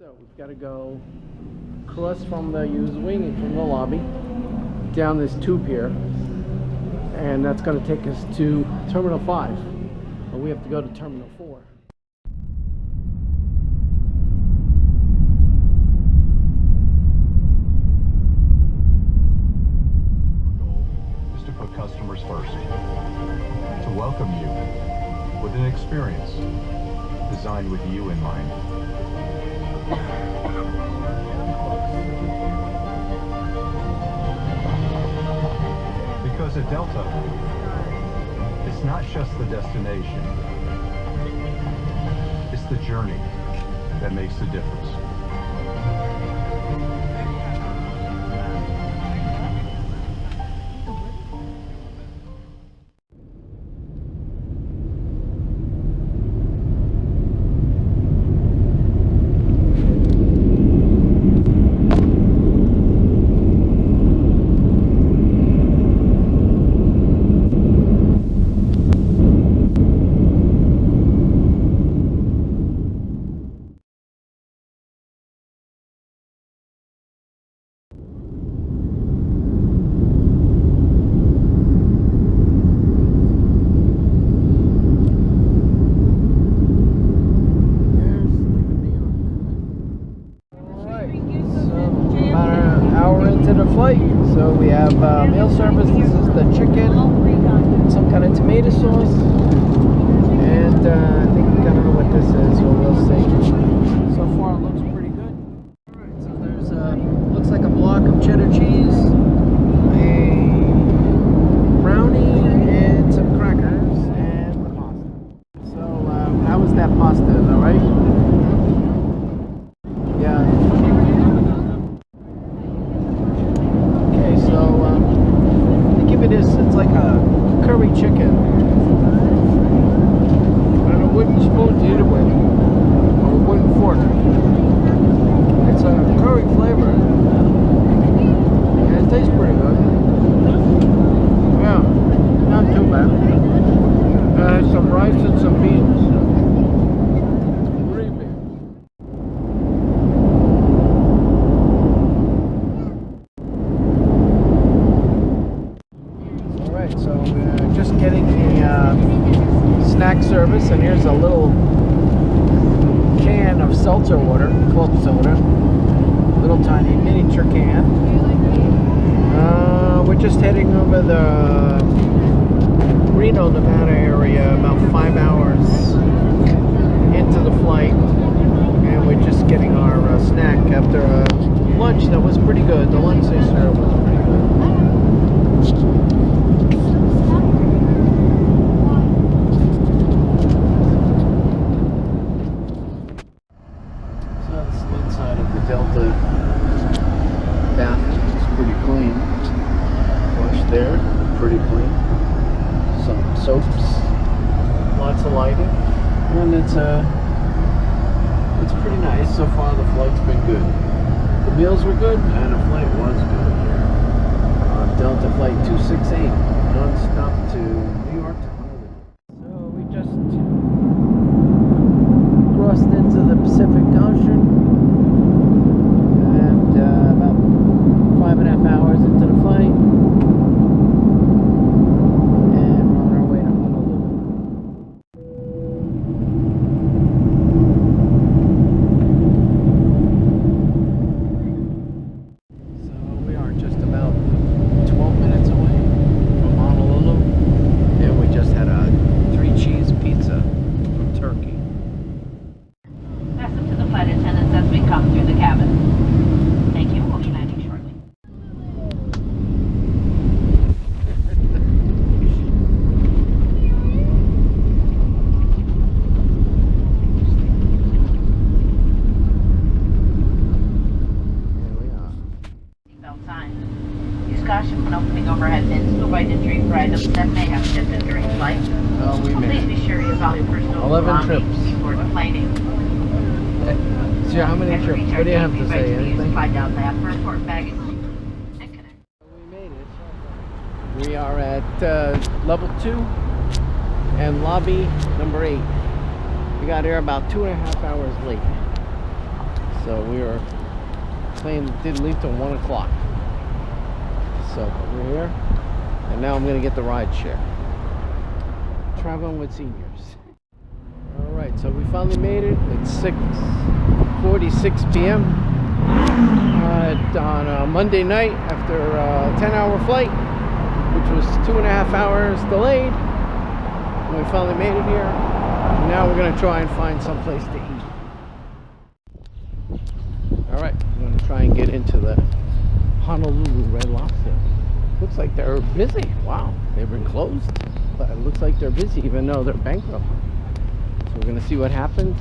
So we've got to go across from the used wing from the lobby down this tube here, and that's going to take us to Terminal 5, but we have to go to Terminal 4. Our goal is to put customers first, to welcome you with an experience designed with you in mind. Because at Delta, it's not just the destination, it's the journey that makes the difference. So we have meal service. This is the chicken, some kind of tomato sauce, and I think I don't know what this is, so we'll see. So far it looks pretty good. Alright, so there's looks like a block of cheddar cheese, a brownie, and some crackers, and the pasta. So how was that pasta? Is that right? Yeah. It's like a curry chicken and a wooden spoon to eat it with, or a wooden fork. It's a curry flavor and it tastes pretty good. Yeah, not too bad. Some rice and some beans. So we're just getting the snack service, and here's a little can of seltzer water, club soda, little tiny miniature can. We're just heading over the Reno, Nevada area, about 5 hours into the flight, and we're just getting our snack after lunch that was pretty good. The lunch they served was pretty good. Delta bathroom is pretty clean. Wash there, pretty clean. Some soaps, lots of lighting, and it's pretty nice. So far the flight's been good. The meals were good, and the flight was good here. Delta flight 268, non-stop to New York to Honolulu. So we just crossed into the Pacific Ocean. About 5.5 hours into the flight, and we're on our way to Honolulu. So we are just about 12 minutes away from Honolulu, and we just had a 3-cheese pizza from Turkey. Pass them to the flight attendants as we come through the cabin. Thank you. We'll be landing shortly. Here we are. Seatbelt sign. Use caution when opening overhead bins to avoid injury for items that may have shifted during flight. Oh, we made Please it. be sure you have all your personal 11 belongings trips. before deplaning. So how many trips? What do you have to say? Anything? Slide down that for important baggage. And connect. We made it. We are at level 2 and lobby number 8. We got here about 2.5 hours late. So plane didn't leave till 1 o'clock. So we're here, and now I'm gonna get the ride share. Traveling with seniors. All right, so we finally made it. It's 6:46 p.m. On a Monday night after a 10-hour flight, which was 2.5 hours delayed. And we finally made it here. And now we're gonna try and find some place to eat. All right, I'm gonna try and get into the Honolulu Red Lobster. Looks like they're busy. Wow, they've been closed, but it looks like they're busy even though they're bankrupt. So we're gonna see what happens.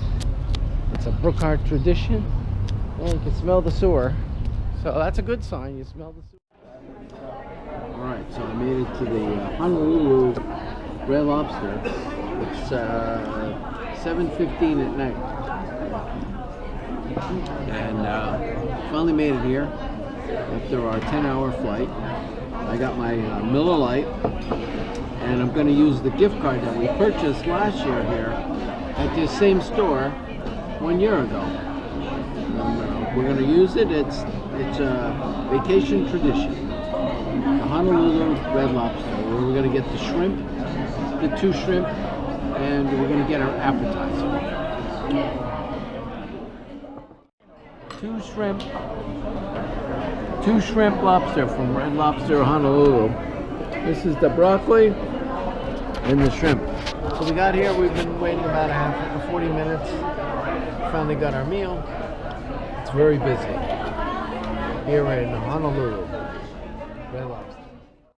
It's a Brookhart tradition. And you can smell the sewer. So that's a good sign, you smell the sewer. Alright, so I made it to the Honolulu Red Lobster. It's 7:15 at night. And finally made it here after our 10-hour flight. I got my Miller Lite, and I'm going to use the gift card that we purchased last year here at this same store 1 year ago. And, we're going to use it. It's a vacation tradition, the Honolulu Red Lobster, where we're going to get the shrimp, the 2 shrimp, and we're going to get our appetizer. 2 shrimp lobster from Red Lobster Honolulu. This is the broccoli and the shrimp. So we got here, we've been waiting about 40 minutes. Finally got our meal. It's very busy here in Honolulu. Red Lobster.